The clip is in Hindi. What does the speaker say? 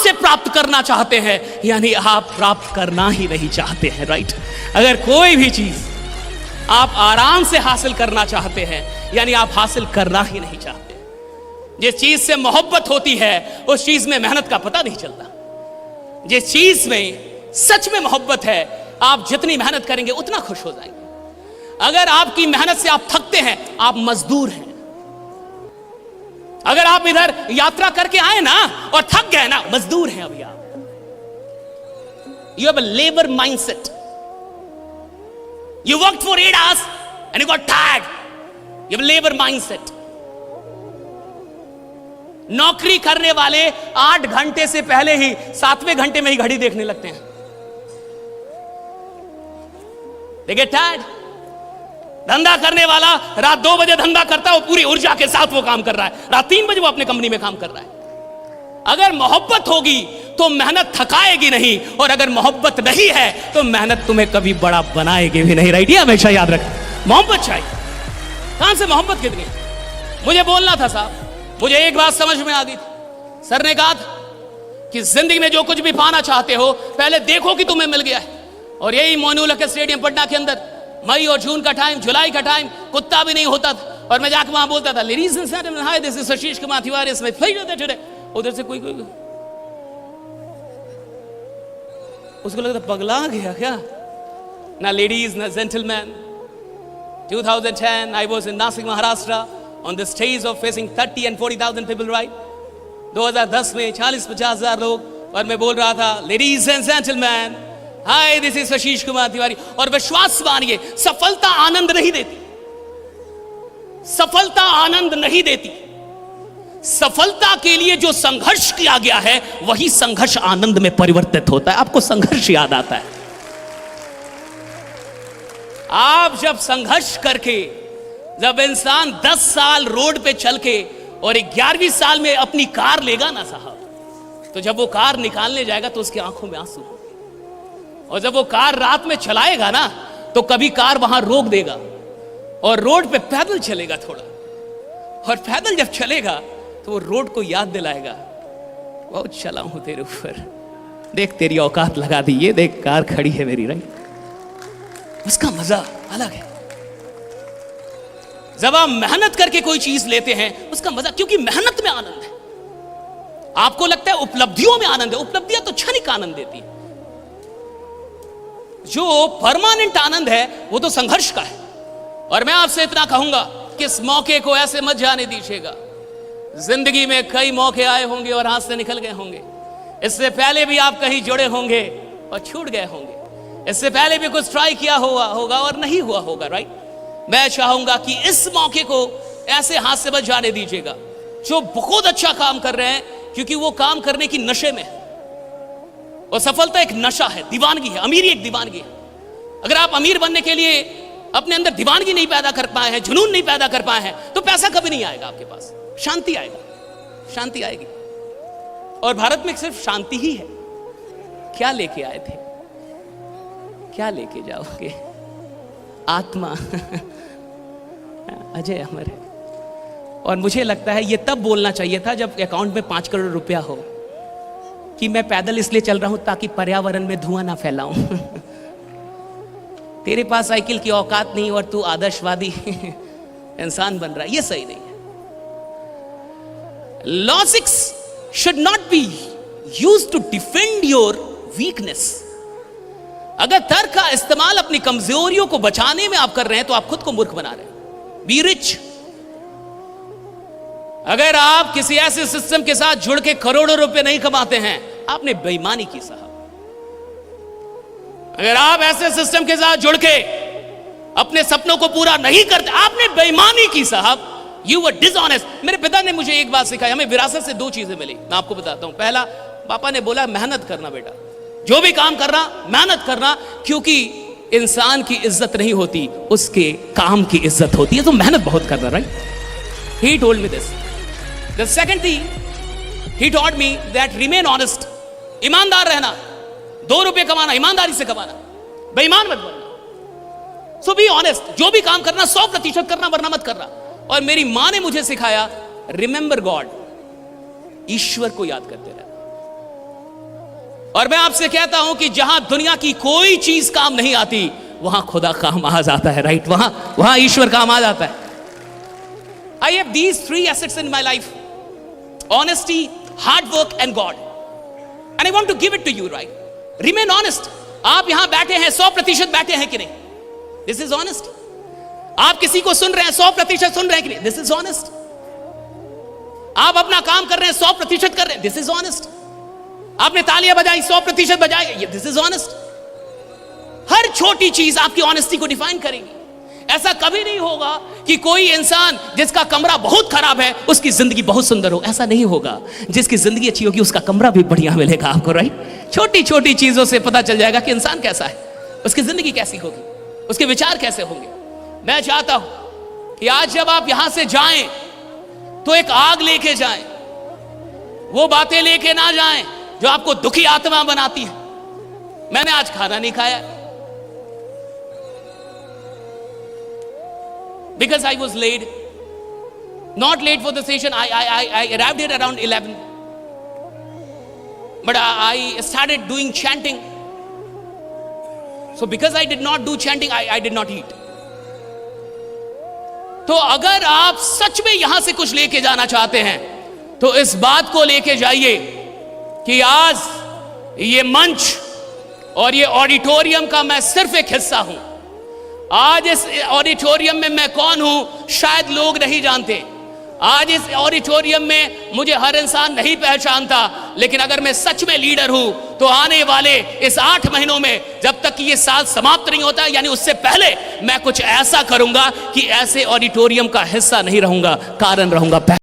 से प्राप्त करना चाहते हैं, यानी आप प्राप्त करना ही नहीं चाहते हैं, राइट। अगर कोई भी चीज आप आराम से हासिल करना चाहते हैं, यानी आप हासिल करना ही नहीं चाहते। जिस चीज से मोहब्बत होती है उस चीज में मेहनत का पता नहीं चलता। जिस चीज में सच में मोहब्बत है, आप जितनी मेहनत करेंगे उतना खुश हो जाएंगे। अगर आपकी मेहनत से आप थकते हैं, आप मजदूर हैं। अगर आप इधर यात्रा करके आए ना और थक गए ना, मजदूर हैं अभी आप। You have a labour mindset. You worked for 8 hours and you got tired. You have a labor mindset. नौकरी करने वाले 8 घंटे से पहले ही 7वें घंटे में ही घड़ी देखने लगते हैं। They get tired. धंधा करने वाला रात 2 बजे धंधा करता है, वो पूरी ऊर्जा के साथ वो काम कर रहा है। रात 3 बजे वो अपने कंपनी में काम कर रहा है। अगर मोहब्बत होगी तो मेहनत थकाएगी नहीं, और अगर मोहब्बत नहीं है तो मेहनत तुम्हें कभी बड़ा बनाएगी भी नहीं, राइट। ये हमेशा याद रख। मोहब्बत चाहिए। कहां से मोहब्बत कितनी? मुझे बोलना था साहब, मुझे एक बात समझ में आ गई थी। सर ने कहा था कि जिंदगी में जो कुछ भी पाना चाहते हो पहले देखो कि तुम्हें मिल गया है। और यही मोइनुल स्टेडियम पटना के अंदर मई और जून का टाइम, जुलाई का टाइम, कुत्ता भी नहीं होता था और मैं जाकर वहां बोलता था, ladies and gentleman, hi this is Ashish Kumar Tiwari, it's my pleasure that today. उधर से कोई उसको लगता पगला गया क्या ना। लेडीज ना gentleman, 2010 I was in Nasik, Maharashtra on the stage of facing 30 and 40,000 people, right? 2010 में 40-50,000 लोग और मैं बोल रहा था, ladies and gentleman, hi this is Ashish Kumar Tiwari. और विश्वास मानिए, सफलता आनंद नहीं देती। सफलता आनंद नहीं देती। सफलता के लिए जो संघर्ष किया गया है वही संघर्ष आनंद में परिवर्तित होता है। आपको संघर्ष याद आता है? आप जब संघर्ष करके, जब इंसान 10 साल रोड पे चल के और 11वीं साल में अपनी कार लेगा ना साहब, तो जब वो कार निकालने जाएगा तो उसकी आंखों में आंसू होंगे। और जब वो कार रात में चलाएगा ना तो कभी कार वहां रोक देगा और रोड पे पैदल चलेगा थोड़ा, और पैदल जब चलेगा तो वो रोड को याद दिलाएगा, बहुत चला हूं तेरे ऊपर, देख तेरी औकात लगा दी, ये देख कार खड़ी है मेरी, राइट। उसका मजा अलग है। जब आप मेहनत करके कोई चीज लेते हैं उसका मजा, क्योंकि मेहनत में आनंद है। आपको लगता है उपलब्धियों में आनंद है, उपलब्धियां तो क्षणिक आनंद देती है। जो परमानेंट आनंद है वो तो संघर्ष का है। और मैं आपसे इतना कहूंगा कि इस मौके को ऐसे मत जाने दीजिएगा। जिंदगी में कई मौके आए होंगे और हाथ से निकल गए होंगे। इससे पहले भी आप कहीं जुड़े होंगे और छूट गए होंगे। इससे पहले भी कुछ ट्राई किया होगा और नहीं हुआ होगा, राइट। मैं चाहूंगा कि इस मौके को ऐसे हाथ से मत जाने दीजिएगा। जो बहुत अच्छा काम कर रहे हैं, क्योंकि वो काम करने की नशे में है। और सफलता एक नशा है, दीवानगी है। अमीरी एक दीवानगी है। अगर आप अमीर बनने के लिए अपने अंदर दीवानगी नहीं पैदा कर पाए हैं, जुनून नहीं पैदा कर पाए हैं, तो पैसा कभी नहीं आएगा आपके पास। शांति आएगा, शांति आएगी। और भारत में सिर्फ शांति ही है। क्या लेके आए थे, क्या लेके जाओगे? आत्मा अजय अमर है। और मुझे लगता है ये तब बोलना चाहिए था जब अकाउंट में 5 करोड़ रुपया हो, कि मैं पैदल इसलिए चल रहा हूं ताकि पर्यावरण में धुआं ना फैलाऊं। तेरे पास साइकिल की औकात नहीं और तू आदर्शवादी इंसान बन रहा है, ये सही नहीं है। Logics should not be used to defend your weakness. अगर तर्क का इस्तेमाल अपनी कमजोरियों को बचाने में आप कर रहे हैं तो आप खुद को मूर्ख बना रहे हैं। Be rich. अगर आप किसी ऐसे सिस्टम के साथ जुड़ के करोड़ों रुपए नहीं कमाते हैं, आपने बेईमानी की साहब। अगर आप ऐसे सिस्टम के साथ जुड़ के अपने सपनों को पूरा नहीं करते, आपने बेईमानी की साहब। You were dishonest. मेरे पिता ने मुझे एक बात सिखाई। हमें विरासत से 2 चीजें मिली, मैं आपको बताता हूं। पहला, पापा ने बोला मेहनत करना बेटा, जो भी काम करना मेहनत करना, क्योंकि इंसान की इज्जत नहीं होती, उसके काम की इज्जत होती है। तो मेहनत बहुत करना, right. He told me this. The second thing he taught me that remain honest. ईमानदार रहना, 2 रुपए कमाना ईमानदारी से कमाना, बेईमान मत बनना। So be honest. जो भी काम करना 100% करना, वरना मत करना। और मेरी मां ने मुझे सिखाया, रिमेंबर गॉड, ईश्वर को याद करते रहना। और मैं आपसे कहता हूं कि जहां दुनिया की कोई चीज काम नहीं आती, वहां खुदा काम आ जाता है, राइट? वहां ईश्वर काम आ जाता है। I have these 3 assets in my life: honesty, hard work and God. And I want to give it to you, right? Remain honest. आप यहां बैठे हैं, 100% बैठे हैं कि नहीं? This is honest. आप किसी को सुन रहे हैं, 100% सुन रहे हैं कि नहीं? This is honest. आप अपना काम कर रहे हैं, 100% कर रहे हैं, This is honest. आपने तालियां बजाई, 100% बजाई, This is honest. हर छोटी चीज आपकी ऑनेस्टी को डिफाइन करेगी। ऐसा कभी नहीं होगा कि कोई इंसान जिसका कमरा बहुत खराब है उसकी जिंदगी बहुत सुंदर हो, ऐसा नहीं होगा। जिसकी जिंदगी अच्छी होगी उसका कमरा भी बढ़िया मिलेगा आपको, राइट? छोटी छोटी चीजों से पता चल जाएगा कि इंसान कैसा है, उसकी जिंदगी कैसी होगी, उसके विचार कैसे होंगे। मैं चाहता हूं कि आज जब आप यहां से जाएं तो एक आग लेके जाएं, वो बातें लेके ना जाएं जो आपको दुखी आत्मा बनाती है। मैंने आज खाना नहीं खाया because I was late, not late for the session. I arrived here around 11, but I started doing chanting. So because I did not do chanting, I did not eat. तो अगर आप सच में यहां से कुछ लेके जाना चाहते हैं तो इस बात को लेके जाइए कि आज ये मंच और ये ऑडिटोरियम का मैं सिर्फ एक हिस्सा हूं। आज इस ऑडिटोरियम में मैं कौन हूं शायद लोग नहीं जानते। आज इस ऑडिटोरियम में मुझे हर इंसान नहीं पहचानता, लेकिन अगर मैं सच में लीडर हूं तो आने वाले इस 8 महीनों में, जब तक कि ये साल समाप्त नहीं होता, यानी उससे पहले, मैं कुछ ऐसा करूंगा कि ऐसे ऑडिटोरियम का हिस्सा नहीं रहूंगा, कारण रहूंगा।